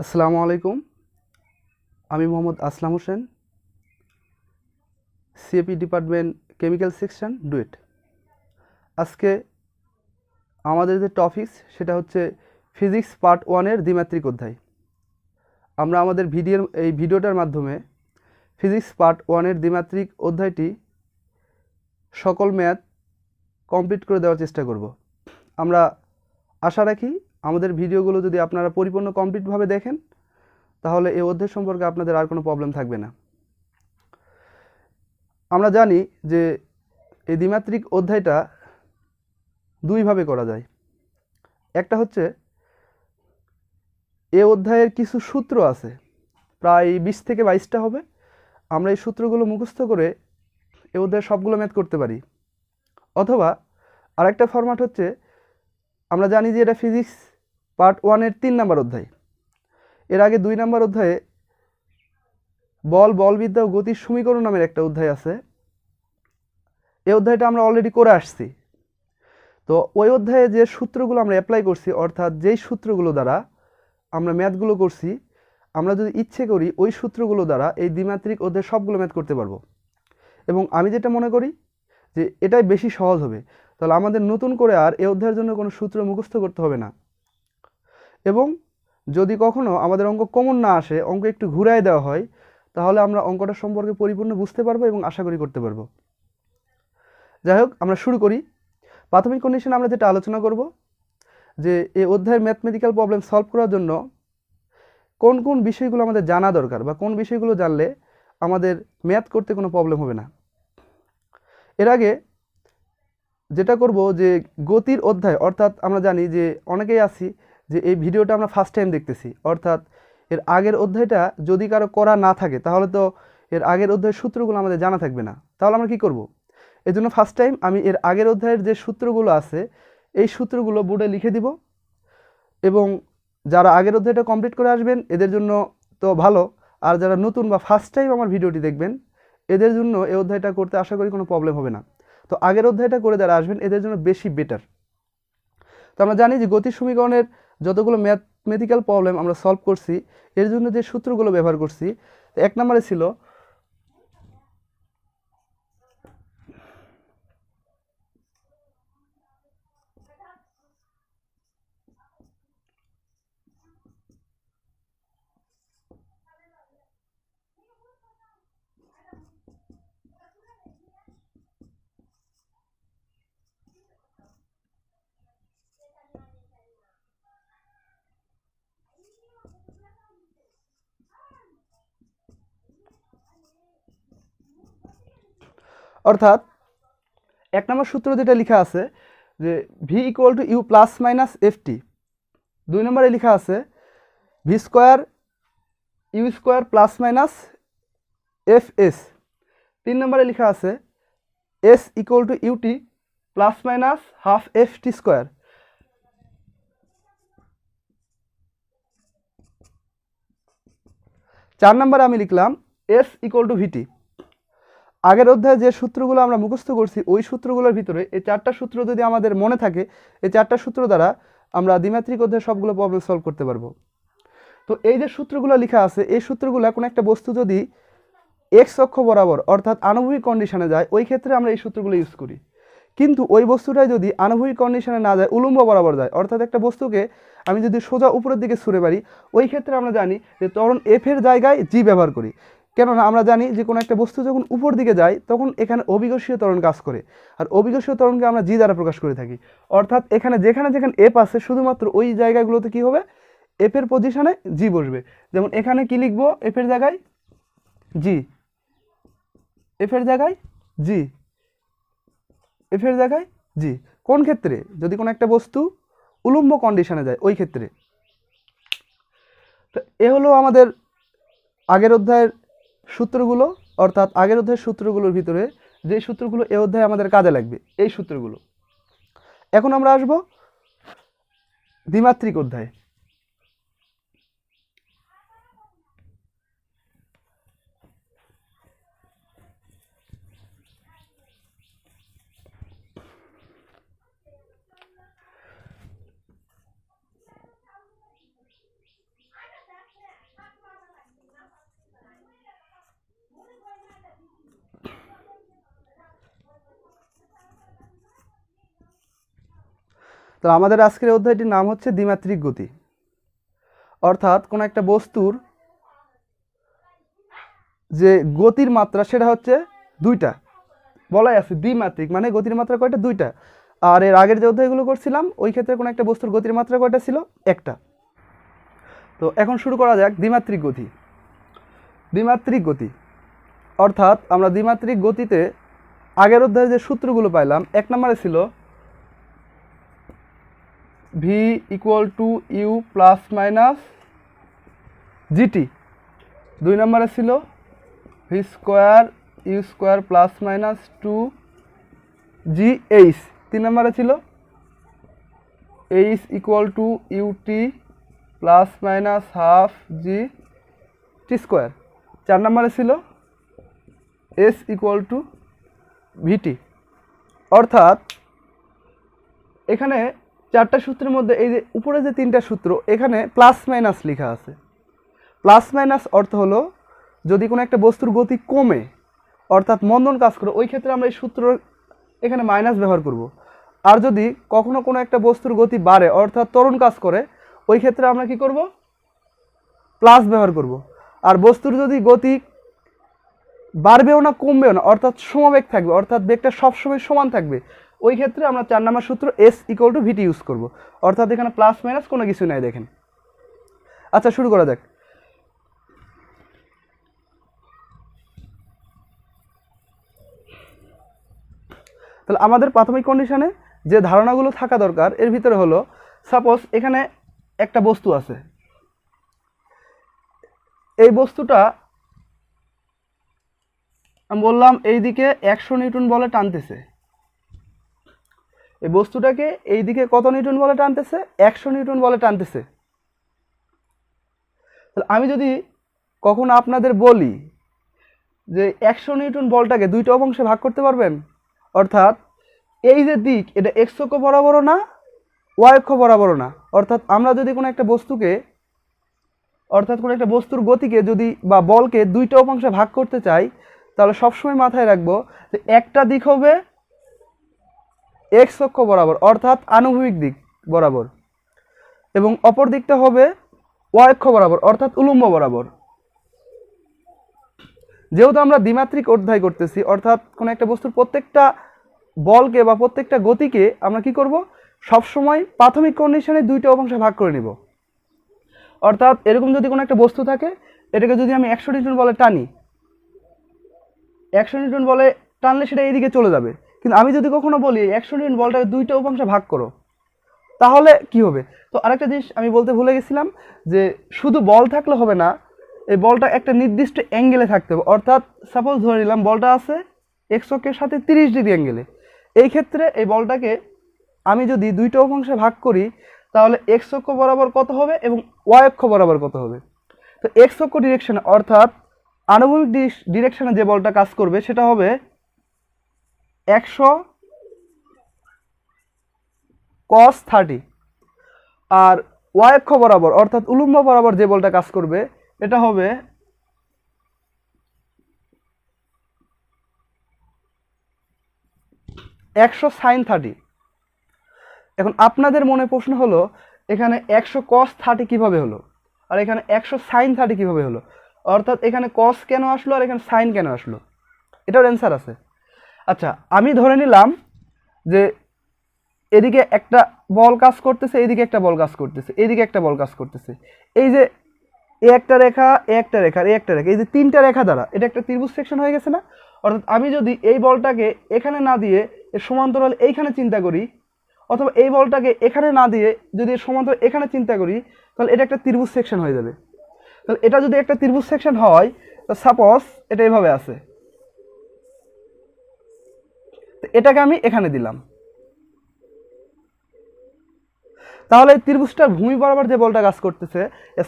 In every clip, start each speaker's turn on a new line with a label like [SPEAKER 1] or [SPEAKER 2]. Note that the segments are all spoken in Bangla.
[SPEAKER 1] আসসালামু আলাইকুম। আমি Mohammad Aslam Hossain, CAP department, chemical section, DUET. আজকে আমাদের যে টপিকস সেটা হচ্ছে ফিজিক্স পার্ট 1-এর দ্বিমাত্রিক অধ্যায়। আমরা আমাদের এই ভিডিওটার মাধ্যমে ফিজিক্স পার্ট 1-এর দ্বিমাত্রিক অধ্যায়টি সকল ম্যাথ কমপ্লিট করে দেওয়ার চেষ্টা করব। আমরা আশা রাখি আমাদের ভিডিওগুলো যদি আপনারা পরিপূর্ণ কমপ্লিটভাবে দেখেন, তাহলে এই অধ্যায় সম্পর্কে আপনাদের আর কোনো প্রবলেম থাকবে না। আমরা জানি যে এই দ্বিমাত্রিক অধ্যায়টা দুইভাবে করা যায়। একটা হচ্ছে এ অধ্যায়ের কিছু সূত্র আছে, প্রায় 20 থেকে 22টা হবে। আমরা এই সূত্রগুলো মুখস্থ করে এ অধ্যায়ের সবগুলো ম্যাথ করতে পারি। অথবা আরেকটা ফরম্যাট হচ্ছে, আমরা জানি যে এটা ফিজিক্স পার্ট 1-এর 3 নম্বর অধ্যায়। এর আগে 2 নম্বর অধ্যায়ে বলবিদ্যা ও গতির সমীকরণ নামের একটা অধ্যায় আছে। এই অধ্যায়টা আমরা অলরেডি করে আসছি। তো ওই অধ্যায়ে যে সূত্রগুলো আমরা অ্যাপ্লাই করছি, অর্থাৎ যেই সূত্রগুলো দ্বারা আমরা ম্যাথগুলো করছি, আমরা যদি ইচ্ছে করি ওই সূত্রগুলো দ্বারা এই দ্বিমাত্রিক অধ্যায়ের সবগুলো ম্যাথ করতে পারবো। এবং আমি যেটা মনে করি যে এটাই বেশি সহজ হবে। তাহলে আমাদের নতুন করে আর এই অধ্যায়ের জন্য কোনো সূত্র মুখস্থ করতে হবে না। এবং যদি কখনো আমাদের অঙ্ক কমন না আসে, অঙ্ক একটু ঘুরায় দেওয়া হয়, তাহলে আমরা অঙ্কটা সম্পর্কে পরিপূর্ণ বুঝতে পারবো এবং আশা করি করতে পারবো। যাই হোক, আমরা শুরু করি। প্রাথমিক কন্ডিশন আমরা যেটা আলোচনা করব যে এই অধ্যায়ের ম্যাথমেটিক্যাল প্রবলেম সলভ করার জন্য কোন কোন বিষয়গুলো আমাদের জানা দরকার, বা কোন বিষয়গুলো জানলে আমাদের ম্যাথ করতে কোনো প্রবলেম হবে না। এর আগে যেটা করব যে গতির অধ্যায়, অর্থাৎ আমরা জানি যে অনেকেই আছি যে এই ভিডিওটা আমরা ফার্স্ট টাইম দেখতেছি, অর্থাৎ এর আগের অধ্যায়টা যদি কারো করা না থাকে তাহলে তো এর আগের অধ্যায়ের সূত্রগুলো আমাদের জানা থাকবে না। তাহলে আমরা কি করব? এর জন্য ফার্স্ট টাইম আমি এর আগের অধ্যায়ের যে সূত্রগুলো আছে এই সূত্রগুলো বোর্ডে লিখে দিব। এবং যারা আগের অধ্যায়টা কমপ্লিট করে আসবেন এদের জন্য তো ভালো, আর যারা নতুন বা ফার্স্ট টাইম আমার ভিডিওটি দেখবেন এদের জন্য এই অধ্যায়টা করতে আশা করি কোনো প্রবলেম হবে না। তো আগের অধ্যায়টা করে যারা আসবেন এদের জন্য বেশি বেটার। তো আমরা জানি যে গতির সমীকরণের যতগুলো ম্যাথমেটিক্যাল প্রবলেম আমরা সলভ করছি, এর জন্য যে সূত্রগুলো ব্যবহার করছি, এক নম্বরে ছিল অর্থাৎ এক নম্বর সূত্র যেটা লেখা আছে যে V equal to U plus minus F T. 2 নম্বরে লেখা আছে V square U square plus minus F S. 3 নম্বরে লেখা আছে S equal to U T plus minus half F T square. 4 নম্বরে আমি লিখলাম এস ইকুয়াল টু ভিটি। আগের অধ্যায়ে যে সূত্রগুলো আমরা মুখস্থ করছি ওই সূত্রগুলোর ভিতরে এই 4টা সূত্র যদি আমাদের মনে থাকে, এই 4টা সূত্র দ্বারা আমরা দ্বিমাত্রিক অধ্যায়ে সবগুলো প্রবলেম সলভ করতে পারবো। তো এই যে সূত্রগুলো লেখা আছে এই সূত্রগুলো কোনো একটা বস্তু যদি এক্স অক্ষ বরাবর অর্থাৎ আনুভূমিক কন্ডিশনে যায়, ওই ক্ষেত্রে আমরা এই সূত্রগুলো ইউজ করি। কিন্তু ওই বস্তুটাই যদি আনুভূমিক কন্ডিশনে না যায়, উলম্ব বরাবর যায়, অর্থাৎ একটা বস্তুকে আমি যদি সোজা উপরের দিকে ছুঁড়ে পারি, ওই ক্ষেত্রে আমরা জানি যে ত্বরণ এফ এর জায়গায় জি ব্যবহার করি। কেননা আমরা জানি যে কোনো একটা বস্তু যখন উপর দিকে যায় তখন এখানে অভিকর্ষীয় ত্বরণ কাজ করে, আর অভিকর্ষীয় ত্বরণকে আমরা জি দ্বারা প্রকাশ করে থাকি। অর্থাৎ এখানে যেখানে যেখানে এফ আছে শুধুমাত্র ওই জায়গাগুলোতে কি হবে, এফ এর পজিশনে জি বসবে। যেমন এখানে কি লিখবো, এফ এর জায়গায় জি, এফ এর জায়গায় জি, এফ এর জায়গায় জি। কোন ক্ষেত্রে? যদি কোনো একটা বস্তু উলম্ব কন্ডিশনে যায় ওই ক্ষেত্রে। তো এ হলো আমাদের আগের অধ্যায়ের সূত্রগুলো, অর্থাৎ আগের অধ্যায়ের সূত্রগুলোর ভিতরে যে সূত্রগুলো এ অধ্যায়ে আমাদের কাজে লাগবে এই সূত্রগুলো। এখন আমরা আসব দ্বিমাত্রিক অধ্যায়ে। তো আমাদের আজকের অধ্যায়টির নাম হচ্ছে দ্বিমাত্রিক গতি, অর্থাৎ কোনো একটা বস্তুর যে গতির মাত্রা সেটা হচ্ছে দুইটা, বলাই আছে দ্বিমাত্রিক মানে গতির মাত্রা কয়টা, দুইটা। আর এর আগের যে অধ্যায়গুলো করছিলাম ওই ক্ষেত্রে কোনো একটা বস্তুর গতির মাত্রা কয়টা ছিল, একটা। তো এখন শুরু করা যাক দ্বিমাত্রিক গতি। দ্বিমাত্রিক গতি অর্থাৎ আমরা দ্বিমাত্রিক গতিতে আগের অধ্যায়ে যে সূত্রগুলো পাইলাম, এক নম্বরে ছিল V equal to U plus minus G T, দুই নম্বরে ছিল V square U square plus minus two G H, তিন নম্বরে ছিল H equal to U T plus minus half G T square, চার নম্বরে ছিল এস ইকুয়াল টু ভিটি। অর্থাৎ এখানে চারটা সূত্রের মধ্যে এই যে উপরে যে তিনটা সূত্র এখানে প্লাস মাইনাস লেখা আছে। প্লাস মাইনাস অর্থ হলো যদি কোনো একটা বস্তুর গতি কমে অর্থাৎ মন্দন কাজ করে ওই ক্ষেত্রে আমরা এই সূত্র এখানে মাইনাস ব্যবহার করব। আর যদি কখনো কোনো একটা বস্তুর গতি বাড়ে অর্থাৎ ত্বরণ কাজ করে ওই ক্ষেত্রে আমরা কি করব, প্লাস ব্যবহার করব। আর বস্তুর যদি গতি বাড়বেও না কমবেও না অর্থাৎ সমবেগ থাকবে অর্থাৎ বেগটা সবসময় সমান থাকবে ওই ক্ষেত্রে আমরা 4 নম্বর সূত্র S equal to V T use করব। অর্থাৎ এখানে প্লাস মাইনাস কোনো কিছু নাই, দেখেন। আচ্ছা শুরু করা যাক। তাহলে আমাদের প্রাথমিক কন্ডিশনে যে ধারণাগুলো থাকা দরকার এর ভিতরে হলো, সাপোজ এখানে একটা বস্তু আছে, এই বস্তুটা আমি বললাম এইদিকে 100 নিউটন বলে টানতেছে, এই বস্তুটাকে এইদিকে কত নিউটন বলে টানতেছে, 100 নিউটন বলে টানতেছে। তাহলে আমি যদি কখনো আপনাদের বলি যে 100 নিউটন বলটাকে দুইটা অংশে ভাগ করতে পারবেন, অর্থাৎ এই যে দিক এটা এক্স অক্ষ বরাবরও না ওয়াই অক্ষ বরাবরও না, অর্থাৎ আমরা যদি কোনো একটা বস্তুকে অর্থাৎ কোনো একটা বস্তুর গতিকে যদি বা বলকে দুইটা অংশে ভাগ করতে চাই তাহলে সবসময় মাথায় রাখবো যে একটা দিক হবে এক্স অক্ষ বরাবর অর্থাৎ আনুভূমিক দিক বরাবর এবং অপর দিকটা হবে ওয়াই অক্ষ বরাবর অর্থাৎ উলম্ব বরাবর। যেহেতু আমরা দ্বিমাত্রিক অধ্যায় করতেছি অর্থাৎ কোনো একটা বস্তুর প্রত্যেকটা বলকে বা প্রত্যেকটা গতিকে আমরা কি করব, সবসময় প্রাথমিক কন্ডিশনে দুইটা অংশে ভাগ করে নিব। অর্থাৎ এরকম যদি কোনো একটা বস্তু থাকে এটাকে যদি আমি 100 নিউটন বলে টানি, 100 নিউটন বলে টানলে সেটা এইদিকে চলে যাবে। কিন্তু আমি যদি কখনো বলি 100 নিউটন বলটাকে দুইটা অংশে ভাগ করো তাহলে কি হবে। তো আরেকটা জিনিস আমি বলতে ভুলে গেছিলাম যে শুধু বল থাকলে হবে না, এই বলটা একটা নির্দিষ্ট অ্যাঙ্গেলে থাকতে হবে। অর্থাৎ সাপোজ ধরে নিলাম বলটা আছে এক্স অক্ষের সাথে 30 ডিগ্রি অ্যাঙ্গেলে, এই ক্ষেত্রে এই বলটাকে আমি যদি দুইটা অংশে ভাগ করি তাহলে এক্স অক্ষ বরাবর কত হবে এবং ওয়াই অক্ষ বরাবর কত হবে। তো এক্স অক্ষ ডিরেকশনে অর্থাৎ আনুভূমিক ডিরেকশনে যে বলটা কাজ করবে সেটা হবে 100 cos 30, আর ওয়াই অক্ষ বরাবর অর্থাৎ উলম্ব বরাবর যে বলটা কাজ করবে এটা হবে 100 sin 30। এখন আপনাদের মনে প্রশ্ন হলো এখানে 100 cos 30 কিভাবে হলো আর এখানে 100 sin 30 কিভাবে হলো, অর্থাৎ এখানে cos কেন আসলো আর এখানে sin কেন আসলো, এটার অ্যান্সার আছে। আচ্ছা আমি ধরে নিলাম যে এদিকে একটা বল কাজ করতেছে, এইদিকে একটা বল কাজ করতেছে, এইদিকে একটা বল কাজ করতেছে, এই যে এ একটা রেখা এ একটা রেখা এ একটা রেখা, এই যে তিনটা রেখা দ্বারা এটা একটা ত্রিভুজ সেকশন হয়ে গেছে না। অর্থাৎ আমি যদি এই বলটাকে এখানে না দিয়ে এর সমান্তরাল এইখানে চিন্তা করি অথবা এই বলটাকে এখানে না দিয়ে যদি এর সমান্তরাল এখানে চিন্তা করি তাহলে এটা একটা ত্রিভুজ সেকশন হয়ে যাবে। তাহলে এটা যদি একটা ত্রিভুজ সেকশন হয় তো সাপোজ এটা এইভাবে আছে, তো এটাকে আমি এখানে দিলাম, তাহলে এই ত্রিভুজটার ভূমি বরাবর যে বলটা কাজ করতেছে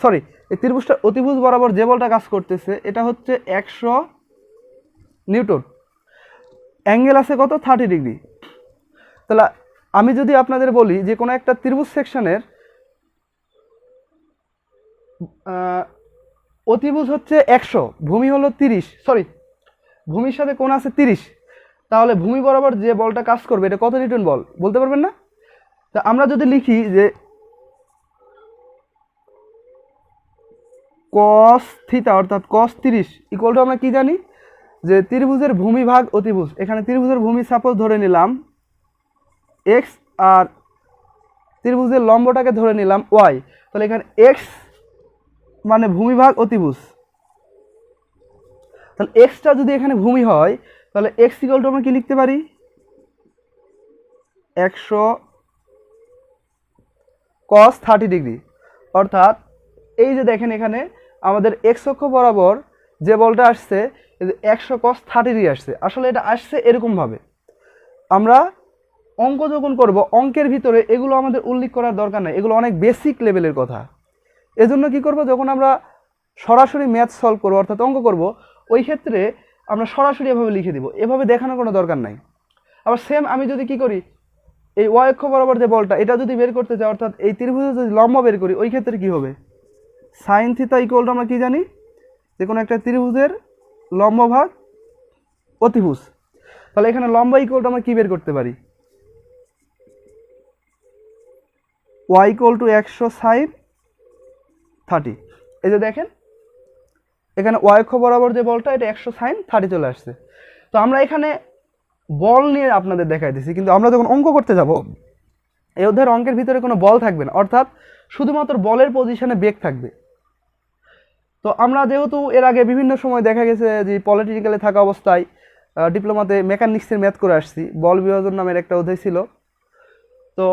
[SPEAKER 1] সরি এই ত্রিভুজটার অতিভুজ বরাবর যে বলটা কাজ করতেছে এটা হচ্ছে 100 নিউটন, অ্যাঙ্গেল আছে কত 30 ডিগ্রি। তাহলে আমি যদি আপনাদের বলি যে কোনো একটা ত্রিভুজ সেকশনের অতিভুজ হচ্ছে 100, ভূমি হলো 30, সরি ভূমির সাথে কোণ আছে 30, তাহলে ভূমি বরাবর যে বলটা কাজ করবে এটা কত নিউটন বল বলতে পারবেন না। তা আমরা যদি লিখি যে cos থিটা অর্থাৎ cos 30 ইকুয়াল টু আমরা কি জানি যে ত্রিভুজের ভূমি ভাগ অতিভুজ। এখানে ত্রিভুজের ভূমি সাপোজ ধরে নিলাম x আর ত্রিভুজের লম্বটাকে ধরে নিলাম y। তাহলে এখানে x মানে ভূমি ভাগ অতিভুজ। তাহলে এক্সটা যদি এখানে ভূমি হয় তাহলে x ইকুয়াল টু আমরা কি লিখতে পারি 100 cos 30 ডিগ্রি। অর্থাৎ এই যে দেখেন এখানে আমাদের x অক্ষ বরাবর যে বলটা আসছে 100 cos 30 ডিগ্রি আসছে। আসলে এটা আসছে এরকমভাবে। আমরা অঙ্ক যখন করব অঙ্কের ভিতরে এগুলো আমাদের উল্লেখ করার দরকার নেই, এগুলো অনেক বেসিক লেভেলের কথা। এজন্য কি করব, যখন আমরা সরাসরি ম্যাথ সলভ করব অর্থাৎ অঙ্ক করব ওই ক্ষেত্রে আমরা সরাসরি এভাবে লিখে দিব, এভাবে দেখানোর কোনো দরকার নাই। আবার সেম আমি যদি কি করি এই y অক্ষ বরাবর যে বলটা এটা যদি বের করতে চাই অর্থাৎ এই ত্রিভুজে যদি লম্ব বের করি ওই ক্ষেত্রে কি হবে sin থিটা ইকুয়াল টু আমরা কি জানি যে কোনো একটা ত্রিভুজের লম্ব ভাগ অতিভুজ। তাহলে এখানে লম্ব ইকুয়াল টু আমরা কি বের করতে পারি y ইকুয়াল টু 100 sin 30। এই যে দেখেন এখানে y অক্ষ বরাবর যে বলটা এটা 100 sin 30 চলে আসছে। তো আমরা এখানে বল নিয়ে আপনাদের দেখাই দিছি, কিন্তু আমরা যখন অঙ্ক করতে যাব এই অধ্যায়ের অঙ্কের ভিতরে কোনো বল থাকবে না, অর্থাৎ শুধুমাত্র বলের পজিশনে বেগ থাকবে। তো আমরা যেহেতু এর আগে বিভিন্ন সময় দেখা গেছে যে পলিটিক্যালে থাকা অবস্থায় ডিপ্লোমাতে মেকানিক্সের ম্যাথ করে আসছি, বল বিভাজন নামের একটা অধ্যায় ছিল। তো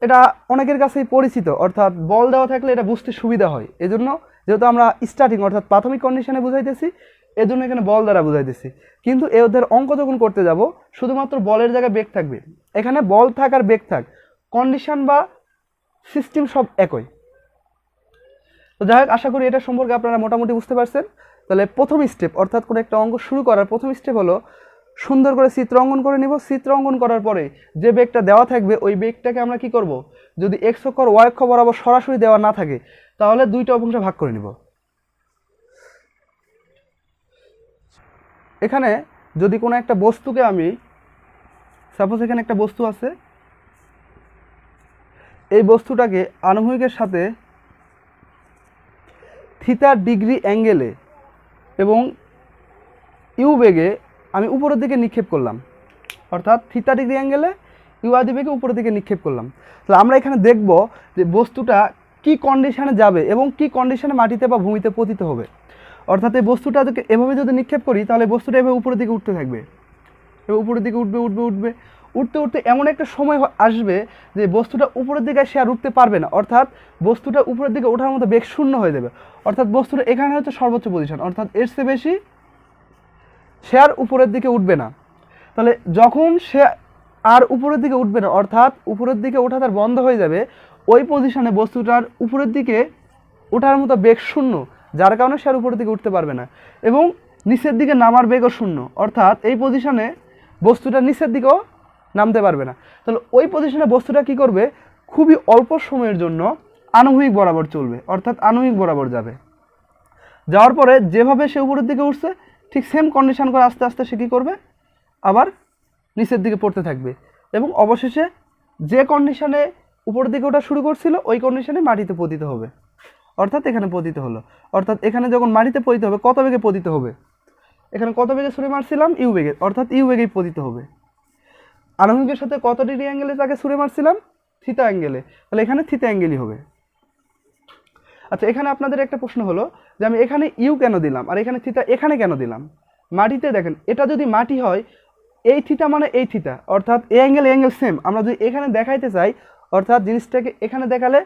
[SPEAKER 1] এটা অনেকের কাছেই পরিচিত, অর্থাৎ বল দেওয়া থাকলে এটা বুঝতে সুবিধা হয়। এজন্য যেহেতু আমরা স্টার্টিং অর্থাৎ প্রাথমিক কন্ডিশনে বুঝাইতেছি এজন্য এখানে বল দ্বারা বুঝাইতেছি। কিন্তু এই অধ্যায়ের অঙ্ক যখন করতে যাব শুধুমাত্র বলের জায়গায় বেগ থাকবে। এখানে বল থাক আর বেগ থাক, কন্ডিশন বা সিস্টেম সব একই। তো যাই হোক, আশা করি এটা সম্পর্কে আপনারা মোটামুটি বুঝতে পারছেন। তাহলে প্রথম স্টেপ অর্থাৎ কোনো একটা অঙ্ক শুরু করার প্রথম স্টেপ হলো সুন্দর করে চিত্র অঙ্কন করে নিব। চিত্র অঙ্কন করার পরে যে বেগটা দেওয়া থাকবে ওই বেগটাকে আমরা কি করব, যদি x অক্ষ আর y অক্ষ বরাবর সরাসরি দেওয়া না থাকে তাহলে দুইটা অংশে ভাগ করে নিব। এখানে যদি কোনো একটা বস্তুকে আমি সাপোজ এখানে একটা বস্তু আছে, এই বস্তুটাকে আনুভূমিকের সাথে থিটা ডিগ্রি অ্যাঙ্গেলে এবং ইউ বেগে আমি উপরের দিকে নিক্ষেপ করলাম, অর্থাৎ থিটা ডিগ্রি অ্যাঙ্গেলে ইউ আদি বেগে উপরের দিকে নিক্ষেপ করলাম। তাহলে আমরা এখানে দেখব যে বস্তুটা কি কন্ডিশনে যাবে এবং কি কন্ডিশনে মাটিতে বা ভূমিতে পতিত হবে। অর্থাৎ এই বস্তুটা এভাবে যদি নিক্ষেপ করি তাহলে বস্তুটা এভাবে উপরের দিকে উঠতে থাকবে, এবার উপরের দিকে উঠবে উঠবে উঠবে উঠতে উঠতে এমন একটা সময় আসবে যে বস্তুটা উপরের দিকে সে আর উঠতে পারবে না, অর্থাৎ বস্তুটা উপরের দিকে ওঠার মতো বেগ শূন্য হয়ে যাবে। অর্থাৎ বস্তুটা এখানে হচ্ছে সর্বোচ্চ পজিশন, অর্থাৎ এর চেয়ে বেশি সে আর উপরের দিকে উঠবে না। তাহলে যখন সে আর উপরের দিকে উঠবে না অর্থাৎ উপরের দিকে ওঠা তার বন্ধ হয়ে যাবে, ওই পজিশনে বস্তুটার উপরের দিকে ওঠার মতো বেগ শূন্য, যার কারণে সে আর উপরের দিকে উঠতে পারবে না এবং নিচের দিকে নামার বেগও শূন্য, অর্থাৎ এই পজিশনে বস্তুটা নিচের দিকেও নামতে পারবে না। তাহলে ওই পজিশনে বস্তুটা কি করবে, খুবই অল্প সময়ের জন্য আনুভূমিক বরাবর চলবে, অর্থাৎ আনুভূমিক বরাবর যাবে। যাওয়ার পরে যেভাবে সে উপরের দিকে উঠছে ঠিক সেম কন্ডিশন করে আস্তে আস্তে সে কী করবে, আবার নিচের দিকে পড়তে থাকবে এবং অবশেষে যে কন্ডিশনে উপরের দিকে ওঠা শুরু করছিল ওই কন্ডিশনে মাটিতে পতিত হবে, অর্থাৎ এখানে পতিত হলো। অর্থাৎ এখানে যখন মাটিতে পতিত হবে কত বেগে পতিত হবে, এখানে কত বেগে ছুঁড়ে মারছিলাম ইউ বেগে, অর্থাৎ ইউ বেগেই পতিত হবে। আনুভূমিকের সাথে কত ডিগ্রি অ্যাঙ্গেলে তাকে ছুঁড়ে মারছিলাম, থিটা অ্যাঙ্গেলে, তাহলে এখানে থিটা অ্যাঙ্গেলই হবে। আচ্ছা, এখানে আপনাদের একটা প্রশ্ন হলো যে আমি এখানে ইউ কেন দিলাম আর এখানে থিটা এখানে কেন দিলাম। মাটিতে দেখেন এটা যদি মাটি হয় এই থিটা মানে এই থিটা, অর্থাৎ এ অ্যাঙ্গেল সেম। আমরা যদি এখানে দেখাইতে চাই অর্থাৎ জিনিসটাকে এখানে দেখালে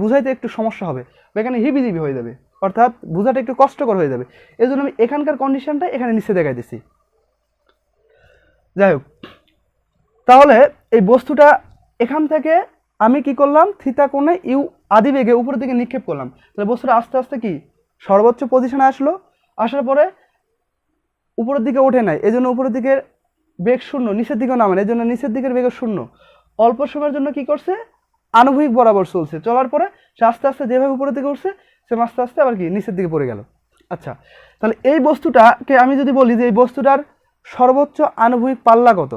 [SPEAKER 1] বুঝাইতে একটু সমস্যা হবে বা এখানে হিবিজিবি হয়ে যাবে, অর্থাৎ বোঝাটা একটু কষ্টকর হয়ে যাবে। এই জন্য আমি এখানকার কন্ডিশনটা এখানে নিচে দেখাইতেছি। যাই হোক, তাহলে এই বস্তুটা এখান থেকে আমি কি করলাম, থিটা কোণে ইউ আদি বেগে উপরের দিকে নিক্ষেপ করলাম। তাহলে বস্তুটা আস্তে আস্তে কি সর্বোচ্চ পজিশনে আসলো, আসার পরে উপরের দিকে ওঠে নাই, এই জন্য উপরের দিকের বেগ শূন্য, নিচের দিকেও নামে এই জন্য নিচের দিকের বেগ শূন্য। অল্প সময়ের জন্য কি করছে, আনুভূমিক বরাবর চলছে, চলার পরে সে আস্তে আস্তে যেভাবে উপরের দিকে উঠছে সে আস্তে আস্তে আবার কি নিচের দিকে পড়ে গেল। আচ্ছা, তাহলে এই বস্তুটাকে আমি যদি বলি যে এই বস্তুটার সর্বোচ্চ আনুভূমিক পাল্লা কত,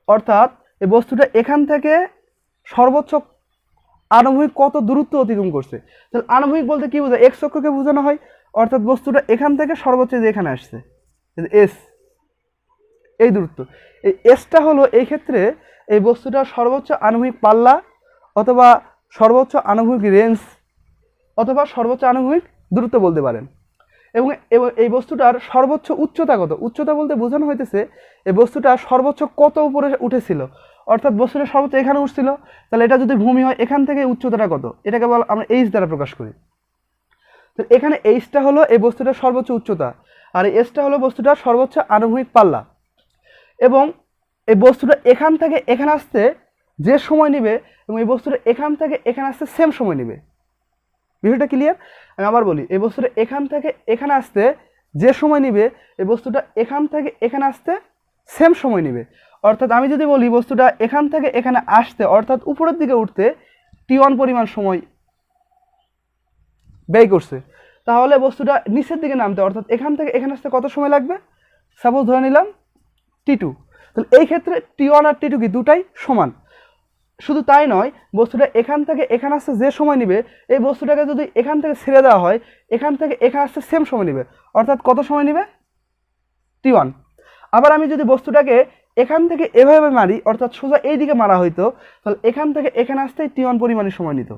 [SPEAKER 1] অর্থাৎ এই বস্তুটা এখান থেকে সর্বোচ্চ আনুভূমিক কত দূরত্ব অতিক্রম করছে। তাহলে আনুভূমিক বলতে কি বোঝায়? এক্স অক্ষকে বোঝানো হয়, অর্থাৎ বস্তুটা এখান থেকে সর্বোচ্চ যে এখানে আসছে এস, এই দূরত্ব। এই এসটা হলো এই ক্ষেত্রে এই বস্তুটার সর্বোচ্চ আনুভূমিক পাল্লা অথবা সর্বোচ্চ আনুভূমিক রেঞ্জ অথবা সর্বোচ্চ আনুভূমিক দূরত্ব বলতে পারেন। এবং এই বস্তুটার সর্বোচ্চ উচ্চতা কত? উচ্চতা বলতে বোঝানো হইতেছে এই বস্তুটা সর্বোচ্চ কত উপরে উঠেছিল, অর্থাৎ বস্তুটা সর্বোচ্চ এখানে উঠছিল, তাহলে এটা যদি ভূমি হয় এখান থেকে উচ্চতাটা কত, এটাকে বল আমরা এইচ দ্বারা প্রকাশ করি। তো এখানে এইচটা হলো এই বস্তুটার সর্বোচ্চ উচ্চতা, আর এসটা হলো বস্তুটার সর্বোচ্চ আনুভূমিক পাল্লা। এবং এই বস্তুটা এখান থেকে এখানে আসতে যে সময় নেবে এবং এই বস্তুটা এখান থেকে এখানে আসতে সেম সময় নেবে। বিষয়টা ক্লিয়ার? আমি আবার বলি, এই বস্তুটা এখান থেকে এখানে আসতে যে সময় নেবে এই বস্তুটা এখান থেকে এখানে আসতে সেম সময় নেবে। অর্থাৎ আমি যদি বলি বস্তুটা এখান থেকে এখানে আসতে অর্থাৎ উপরের দিকে উঠতে t1 পরিমাণ সময় ব্যয় করছে, তাহলে বস্তুটা নিচের দিকে নামতে অর্থাৎ এখান থেকে এখানে আসতে কত সময় লাগবে? সাপোজ ধরে নিলাম t2। তাহলে এই ক্ষেত্রে t1 আর t2 কি দুটাই সমান। শুধু তাই নয়, বস্তুটা এখান থেকে এখানে আসতে যে সময় নেবে এই বস্তুটাকে যদি এখান থেকে ছেড়ে দেওয়া হয় এখান থেকে এখানে আসতে সেম সময় নেবে, অর্থাৎ কত সময় নেবে? t1। আবার আমি যদি বস্তুটাকে এখান থেকে এভাবে মারি অর্থাৎ সোজা এই দিকে মারা হইতো, তাহলে এখান থেকে এখানে আসতে t1 পরিমাণে সময় নিত।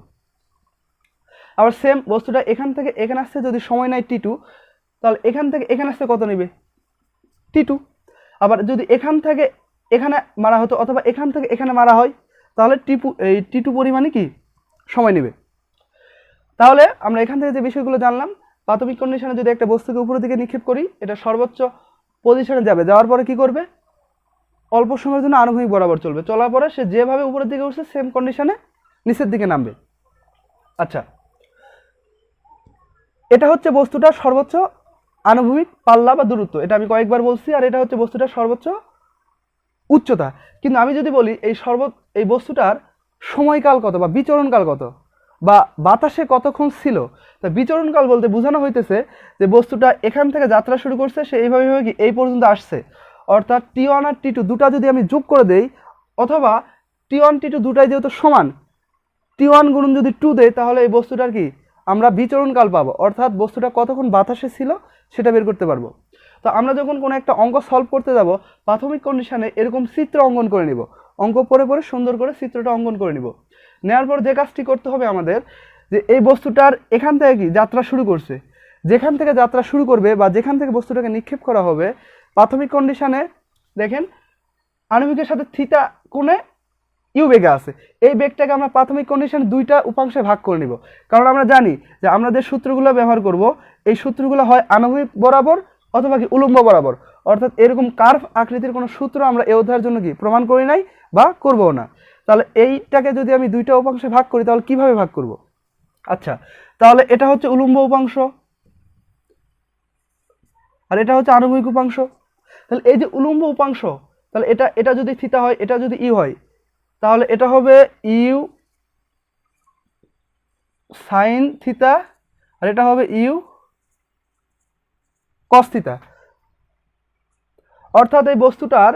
[SPEAKER 1] আবার সেম বস্তুটা এখান থেকে এখানে আসতে যদি সময় নেয় t2, তাহলে এখান থেকে এখানে আসতে কত নেবে? t2। আবার যদি এখান থেকে এখানে মারা হতো অথবা এখান থেকে এখানে মারা হয় তাহলে t2 পরিমাণে কি সময় নেবে। তাহলে আমরা এখান থেকে যে বিষয়গুলো জানলাম, প্রাথমিক কন্ডিশনে যদি একটা বস্তুকে উপরের দিকে নিক্ষেপ করি এটা সর্বোচ্চ পজিশনে যাবে, যাওয়ার পরে কি করবে? অল্প সময়ের জন্য আনুভূমিক বরাবর চলবে, চলার পরে সে যেভাবে উপরের দিকে উঠছে সেম কন্ডিশনে নিচের দিকে নামবে। আচ্ছা, এটা হচ্ছে বস্তুটার সর্বোচ্চ আনুভূমিক পাল্লা বা দূরত্ব, এটা আমি কয়েকবার বলছি। আর এটা হচ্ছে বস্তুটার সর্বোচ্চ উচ্চতা। কিন্তু আমি যদি বলি এই বস্তুটার সময়কাল কত বা বিচরণকাল কত বা বাতাসে কতক্ষণ ছিল, তা বিচরণকাল বলতে বোঝানো হইতেছে যে বস্তুটা এখান থেকে যাত্রা শুরু করছে, সে এইভাবে কি এই পর্যন্ত আসছে, অর্থাৎ t1 আর t2 দুটা যদি আমি যোগ করে দেই অথবা t1 t2 দুটাই যেহেতু সমান t1 গুণন যদি 2 দেয় তাহলে এই বস্তুটার কি আমরা বিচরণকাল পাবো, অর্থাৎ বস্তুটা কতক্ষণ বাতাসে ছিল সেটা বের করতে পারবো। তো আমরা যখন কোনো একটা অঙ্ক সলভ করতে যাব প্রাথমিক কন্ডিশনে এরকম চিত্র অঙ্কন করে নিব, অঙ্ক পরে পরে সুন্দর করে চিত্রটা অঙ্কন করে নিব। নেওয়ার পর যে কাজটি করতে হবে আমাদের, যে এই বস্তুটার এখান থেকে কি যাত্রা শুরু করছে, যেখান থেকে যাত্রা শুরু করবে বা যেখান থেকে বস্তুটাকে নিক্ষেপ করা হবে প্রাথমিক কন্ডিশনে দেখেন আণবিকের সাথে থিটা কোণে ইউ বেগে আছে, এই বেগটাকে আমরা প্রাথমিক কন্ডিশন দুইটা উপাংশে ভাগ করে নিব। কারণ আমরা জানি যে আমরা যে সূত্রগুলো ব্যবহার করব এই সূত্রগুলো হয় আণবিক বরাবর অথবা কি উলম্ব বরাবর, অর্থাৎ এরকম কার্ভ আকৃতির কোনো সূত্র আমরা এই অধ্যায়ের জন্য কি প্রমাণ করি নাই বা করবো না। তাহলে এইটাকে যদি আমি দুইটা উপাংশে ভাগ করি তাহলে কিভাবে ভাগ করব? আচ্ছা, তাহলে এটা হচ্ছে উলম্ব উপাংশ আর এটা হচ্ছে আণবিক উপাংশ। তাহলে এই যে উলম্ব উপাংশ, তাহলে এটা যদি থিটা হয় এটা যদি ইউ হয় তাহলে এটা হবে ইউ সাইন থিটা আর এটা হবে ইউ কস থিটা। অর্থাৎ এই বস্তুটার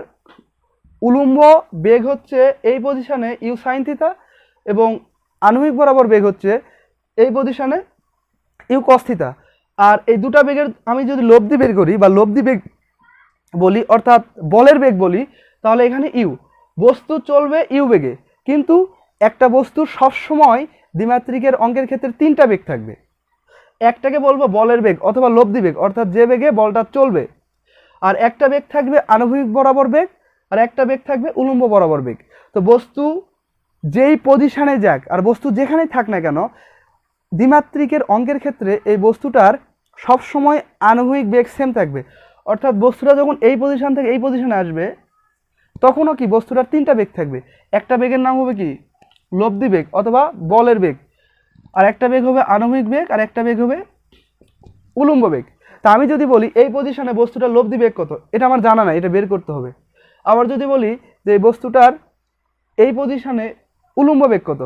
[SPEAKER 1] উলম্ব বেগ হচ্ছে এই পজিশনে ইউ সাইন থিটা এবং আণবিক বরাবর বেগ হচ্ছে এই পজিশনে ইউ কস থিটা। আর এই দুটা বেগের আমি যদি লব্ধি বের করি বা লব্ধি বেগ বলি অর্থাৎ বলের বেগ বলি তাহলে এখানে ইউ, বস্তু চলবে ইউ বেগে, কিন্তু একটা বস্তুর সবসময় দ্বিমাত্রিকের অঙ্কের ক্ষেত্রে তিনটা বেগ থাকবে। একটাকে বলবো বলের বেগ অথবা লব্ধি বেগ অর্থাৎ যে বেগে বলটা চলবে, আর একটা বেগ থাকবে আণবিক বরাবর বেগ আর একটা বেগ থাকবে উলম্ব বরাবর বেগ। তো বস্তু যেই পজিশনে যাক আর বস্তু যেখানেই থাক না কেন দ্বিমাত্রিকের অঙ্কের ক্ষেত্রে এই বস্তুটার সবসময় আণবিক বেগ সেম থাকবে, অর্থাৎ বস্তুটা যখন এই পজিশন থেকে এই পজিশনে আসবে তখনও কি বস্তুটার তিনটা বেগ থাকবে। একটা বেগের নাম হবে কি লব্ধি বেগ অথবা বলের বেগ, আর একটা বেগ হবে আণবিক বেগ আর একটা বেগ হবে উলম্ব বেগ। তা আমি যদি বলি এই পজিশনে বস্তুটার লব্ধি বেগ কত, এটা আমার জানা নাই, এটা বের করতে হবে। আবার যদি বলি যে বস্তুটার এই পজিশনে উলম্ব বেগ কত,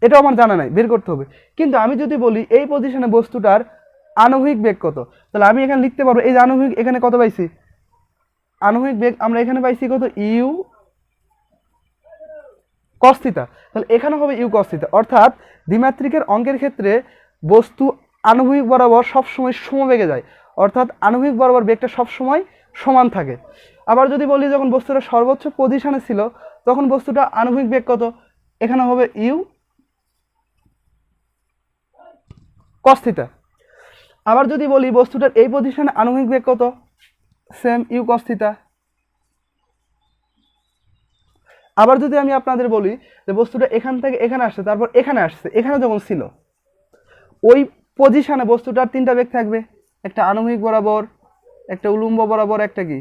[SPEAKER 1] এটাও আমার জানা নাই, বের করতে হবে। কিন্তু আমি যদি বলি এই পজিশনে বস্তুটার আণবিক বেগ কত, তাহলে আমি এখানে লিখতে পারবো এই যে আণবিক এখানে কত পাইছি, আণবিক বেগ আমরা এখানে পাইছি কত ইউ কস থিটা, তাহলে এখানে হবে ইউ কস থিটা। অর্থাৎ দ্বিমাত্রিকের অঙ্কের ক্ষেত্রে বস্তু আনুভূমিক বরাবর সবসময় সমবেগে যায়, অর্থাৎ আনুভূমিক বরাবর বেগটা সবসময় সমান থাকে। আবার যদি বলি যখন বস্তুটা সর্বোচ্চ পজিশনে ছিল তখন বস্তুটা আনুভূমিক বেগ কত, এখানে হবে ইউ কস থিটা। আবার যদি বলি বস্তুটার এই পজিশনে আনুভূমিক বেগ কত, সেম ইউ কস থিটা। আবার যদি আমি আপনাদের বলি যে বস্তুটা এখান থেকে এখানে আসছে, তারপর এখানে আসছে, এখানে যখন ছিল ওই পজিশনে বস্তুটার তিনটা বেগ থাকবে, একটা আনুভূমিক বরাবর, একটা উলম্ব বরাবর, একটা কি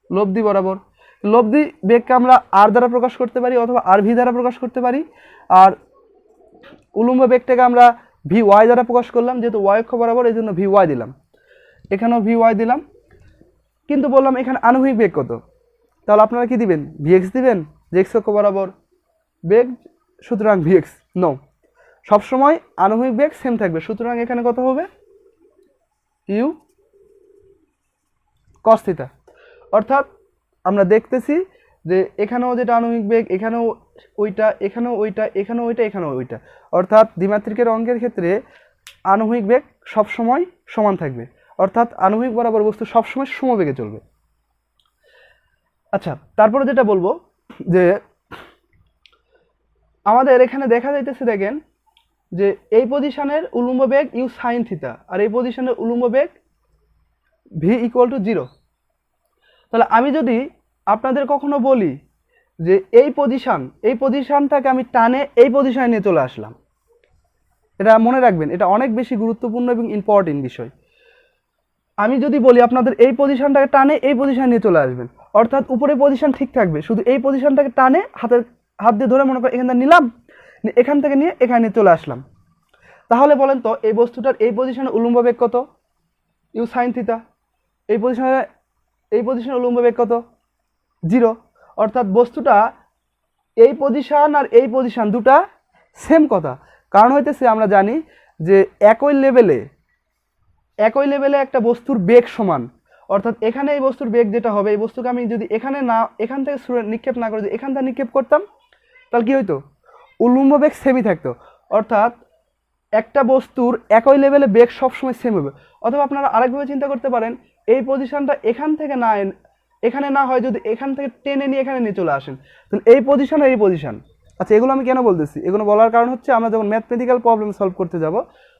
[SPEAKER 1] লব্ধি বরাবর। লব্ধি বেগকে আমরা আর দ্বারা প্রকাশ করতে পারি অথবা আর ভি দ্বারা প্রকাশ করতে পারি, আর উলম্ব বেগটাকে আমরা ভি ওয়াই দ্বারা প্রকাশ করলাম, যেহেতু ওয়াই অক্ষ বরাবর এই জন্য ভি ওয়াই দিলাম, এখানেও ভি ওয়াই দিলাম। কিন্তু বললাম এখানে আনুভূমিক বেগ কত, তাহলে আপনারা কি দিবেন, ভিএক্স দিবেন, যে এক্স অক্ষ বরাবর বেগ, সুতরাং ভিএক্স নো, সবসময় আনুভূমিক বেগ সেম থাকবে, সুতরাং এখানে কত হবে ইউ কস থিটা। অর্থাৎ আমরা দেখতেছি যে এখানেও যেটা আনুভূমিক বেগ, এখানেও ওইটা, এখানেও ওইটা, এখানেও ওইটা, এখানেও ওইটা, অর্থাৎ দ্বিমাত্রিকের অঙ্কের ক্ষেত্রে আনুভূমিক বেগ সবসময় সমান থাকবে, অর্থাৎ আনুভূমিক বরাবর বস্তু সবসময় সমবেগে চলবে। আচ্ছা, তারপরে যেটা বলবো যে আমাদের এখানে দেখা যাইতেছে, দেখেন যে এই পজিশনের উলম্ব বেগ ইউ সাইন থিটা, আর এই পজিশনের উলম্ব বেগ ভি ইকুয়াল টু 0। তাহলে আমি যদি আপনাদের কখনো বলি যে এই পজিশনটাকে আমি টানে এই পজিশনে নিয়ে চলে আসলাম, এটা মনে রাখবেন, এটা অনেক বেশি গুরুত্বপূর্ণ এবং ইম্পর্টেন্ট বিষয়। আমি যদি বলি আপনাদের এই পজিশনটাকে টানে এই পজিশনে নিয়ে চলে আসবেন, অর্থাৎ উপরে পজিশন ঠিক থাকবে, শুধু এই পজিশনটাকে টানে হাত দিয়ে ধরে মনে করেন এখান থেকে নিলাম, এখান থেকে নিয়ে এখানে নিয়ে চলে আসলাম। তাহলে বলেন তো এই বস্তুটার এই পজিশনে উলম্ব বেগ কত, ইউ সাইন থিটা। এই পজিশনে উলম্ব বেগ কত, 0। অর্থাৎ বস্তুটা এই পজিশন আর এই পজিশন দুটা সেম কথা, কারণ হইতেছে আমরা জানি যে একই লেভেলে একটা বস্তুর বেগ সমান, অর্থাৎ এখানে এই বস্তুর বেগ যেটা হবে, এই বস্তুকে আমি যদি এখান থেকে নিক্ষেপ না করে যদি এখান থেকে নিক্ষেপ করতাম তাহলে কি হইতো, উলম্ব বেগ সেমই থাকতো। অর্থাৎ একটা বস্তুর একই লেভেলে বেগ সবসময় সেম হবে। অথবা আপনারা আরেকভাবে চিন্তা করতে পারেন, এই পজিশনটা এখানে না হয় যদি এখান থেকে টেনে নিয়ে এখানে নিয়ে চলে আসেন, তাহলে এই পজিশন আর এই পজিশন। আচ্ছা, এগুলো আমি কেন বলতেছি, এগুলো বলার কারণ হচ্ছে আমরা যখন ম্যাথমেটিক্যাল প্রবলেম সলভ করতে যাব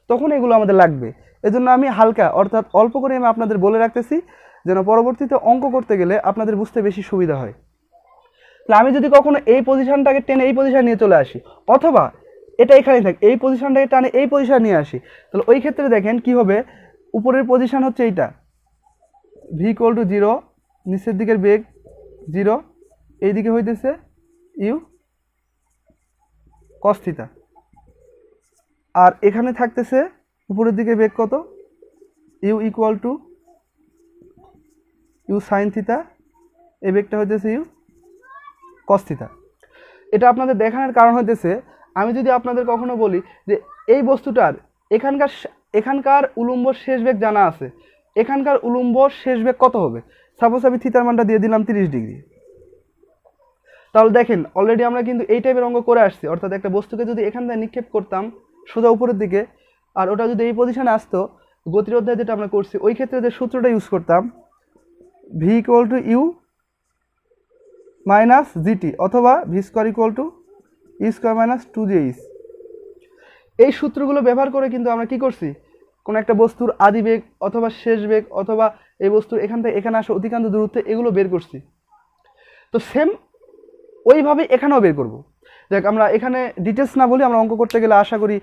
[SPEAKER 1] তখন এগুলো আমাদের লাগবে। এজন্য আমি হালকা অর্থাৎ অল্প করে আমি আপনাদের বলে রাখতেছি, যেন পরবর্তীতে অঙ্ক করতে গেলে আপনাদের বুঝতে বেশি সুবিধা হয়। তাহলে আমি যদি কখনো এই পজিশনটাকে টেনে এই পজিশন নিয়ে চলে আসি, অথবা এটা এখানেই থাকে, এই পজিশনটাকে টানে এই পজিশন নিয়ে আসি, তাহলে ওই ক্ষেত্রে দেখেন কি হবে, উপরের পজিশন হচ্ছে এইটা ভি ইকুয়াল টু 0, নিচের দিকের বেগ 0, এইদিকে হইতেছে ইউ কস থিটা, আর এখানে থাকতেছে উপরের দিকে বেগ কত, U equal to U sine theta, এই বেগটা হইতেছে ইউ কস থিটা। এটা আপনাদের দেখানোর কারণ হইতেছে, আমি যদি আপনাদের কখনো বলি যে এই বস্তুটার এখানকার উলম্ব শেষ বেগ জানা আছে, এখানকার উলম্ব শেষ বেগ কত হবে, সাপোজ আমি থিটার মানটা দিয়ে দিলাম 30 ডিগ্রি, তাহলে দেখেন অলরেডি আমরা কিন্তু এই টাইপের অঙ্ক করে আসছি। অর্থাৎ একটা বস্তুকে যদি এখান থেকে নিক্ষেপ করতাম সোজা উপরের দিকে, আর ওটা যদি এই পজিশনে আসতো, গতির অধ্যায় যেটা আমরা করছি ওই ক্ষেত্রে যে সূত্রটা ইউজ করতাম, V equal to U minus GT, অথবা V square equal to E square minus 2jx। এই সূত্রগুলো ব্যবহার করে কিন্তু আমরা কি করছি, কোনো একটা বস্তুর আদি বেগ অথবা শেষ বেগ অথবা এই বস্তুর এখান থেকে এখানে আসা অতিক্রান্ত দূরত্ব এগুলো বের করছি। তো সেম ওইভাবে এখানেও বের করব। দেখ, আমরা এখানে ডিটেলস না বলি, আমরা অঙ্ক করতে গেলে আশা করি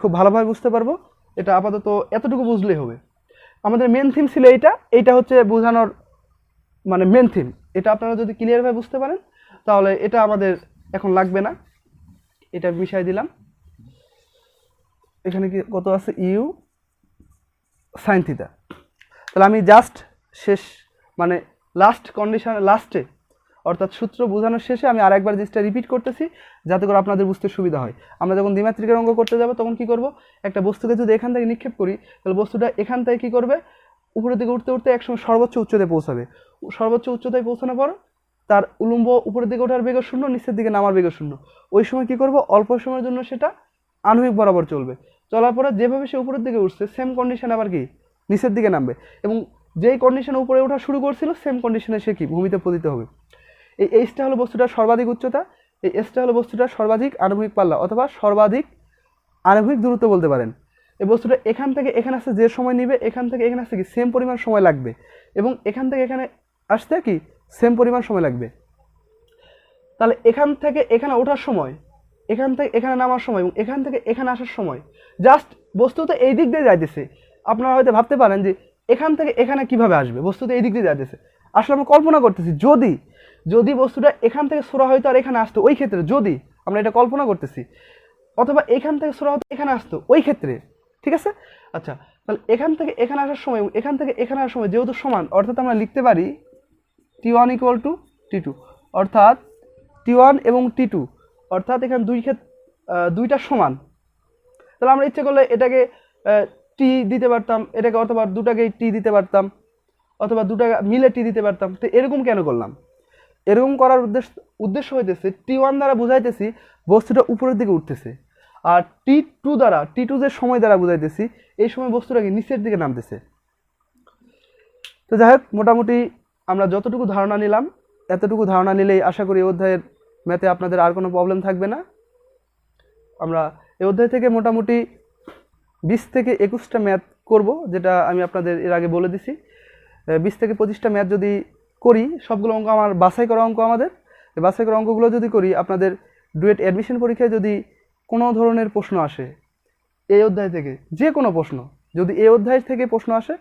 [SPEAKER 1] খুব ভালোভাবে বুঝতে পারবো। এটা আপাতত এতটুকু বুঝলেই হবে। আমাদের মেন থিম ছিল এইটা হচ্ছে বোঝানোর মানে মেন থিম। এটা আপনারা যদি ক্লিয়ারভাবে বুঝতে পারেন তাহলে এটা আমাদের এখন লাগবে না, এটা মিশাই দিলাম। এখানে কি কত আছে, ইউ সাইন থিটা। তাহলে আমি জাস্ট শেষ মানে লাস্ট কন্ডিশন লাস্টে অর্থাৎ সূত্র বোঝানোর শেষে আমি আরেকবার জিনিসটা রিপিট করতেছি যাতে করে আপনাদের বুঝতে সুবিধা হয়। আমরা যখন দ্বিমাত্রিকের অঙ্ক করতে যাব তখন কি করব, একটা বস্তুকে যদি এখান থেকে নিক্ষেপ করি তাহলে বস্তুটা এখান থেকে কি করবে, উপরের দিকে উঠতে উঠতে একসময় সর্বোচ্চ উচ্চতায় পৌঁছাবে। সর্বোচ্চ উচ্চতায় পৌঁছানোর পর তার উলম্ব উপরের দিকে ওঠার বেগও শূন্য, নিচের দিকে নামার বেগও শূন্য। ওই সময় কি করব, অল্প সময়ের জন্য সেটা আণবিক বরাবর চলবে। চলার পরে যেভাবে সে উপরের দিকে উঠছে সেম কন্ডিশন আবার কি নিচের দিকে নামবে, এবং যেই কন্ডিশনে উপরে ওঠা শুরু করছিল সেম কন্ডিশনে সে কি ভূমিতে পতিত হবে। এই এইচটা হলো বস্তুটার সর্বাধিক উচ্চতা, এই এসটা হলো বস্তুটার সর্বাধিক আণবিক পাল্লা অথবা সর্বাধিক আণবিক দূরত্ব বলতে পারেন। এই বস্তুটা এখান থেকে এখানে আসতে যে সময় নেবে, এখান থেকে এখানে আসতে কি সেম পরিমাণ সময় লাগবে, এবং এখান থেকে এখানে আসতে কি সেম পরিমাণ সময় লাগবে। তাহলে এখান থেকে এখানে ওঠার সময়, এখান থেকে এখানে নামার সময় এবং এখান থেকে এখানে আসার সময় জাস্ট বস্তু তো এই দিক দিয়ে যাইতেছে। আপনারা হয়তো ভাবতে পারেন যে এখান থেকে এখানে কিভাবে আসবে, বস্তু তো এই দিক দিয়ে যাইতেছে। আসলে আমরা কল্পনা করতেছি, যদি যদি বস্তুটা এখান থেকে ছোড়া হয়তো আর এখানে আসতো ওই ক্ষেত্রে, যদি আমরা এটা কল্পনা করতেছি, অথবা এখান থেকে ছোড়া হতো এখানে আসতো ওই ক্ষেত্রে, ঠিক আছে। আচ্ছা, তাহলে এখান থেকে এখানে আসার সময় এবং এখান থেকে এখানে আসার সময় যেহেতু সমান, অর্থাৎ আমরা লিখতে পারি T1 ইকুয়াল টু T2, অর্থাৎ T1 এবং T2, অর্থাৎ এখানে দুইটা সমান। তাহলে আমরা ইচ্ছে করলে এটাকে টি দিতে পারতাম, এটাকে অথবা দুটাকে টি দিতে পারতাম, অথবা দুটা মিলে টি দিতে পারতাম। তো এরকম কেন করলাম, এরকম করার উদ্দেশ্য হইতেছে T1 দ্বারা বুঝাইতেছি বস্তুটা উপরের দিকে উঠতেছে, আর T2 যে সময় দ্বারা বুঝাইতেছি এই সময় বস্তুটাকে নিচের দিকে নামতেছে। তো যাই হোক, মোটামুটি আমরা যতটুকু ধারণা নিলাম, এতটুকু ধারণা নিলেই আশা করি এই অধ্যায়ের ম্যাথে আপনাদের আর কোনো প্রবলেম থাকবে না। আমরা এই অধ্যায় থেকে মোটামুটি 20 থেকে 21টা ম্যাথ করব, যেটা আমি আপনাদের এর আগে বলে দিছি। 20 থেকে 25টা ম্যাথ যদি করি, সবগুলো অঙ্ক আমার বাছাই করা অঙ্ক, আমাদের এই বাছাই করা অঙ্কগুলো যদি করি, আপনাদের ডুয়েট অ্যাডমিশন পরীক্ষায় যদি কোনো ধরনের প্রশ্ন আসে এই অধ্যায় থেকে, যে কোনো প্রশ্ন যদি এই অধ্যায় থেকে প্রশ্ন আসে,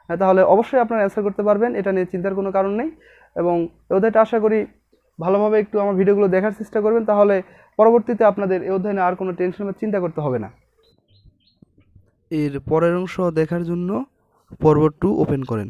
[SPEAKER 1] তাহলে অবশ্যই আপনারা অ্যান্সার করতে পারবেন, এটা নিয়ে চিন্তার কোনো কারণ নেই। এবং এই অধ্যায়টা আশা করি ভালোভাবে একটু আমার ভিডিওগুলো দেখার চেষ্টা করবেন, তাহলে পরবর্তীতে আপনাদের এই অধ্যায় নিয়ে আর কোনো টেনশন বা চিন্তা করতে হবে না। এর পরের অংশ দেখার জন্য পর্ব 2 ওপেন করেন।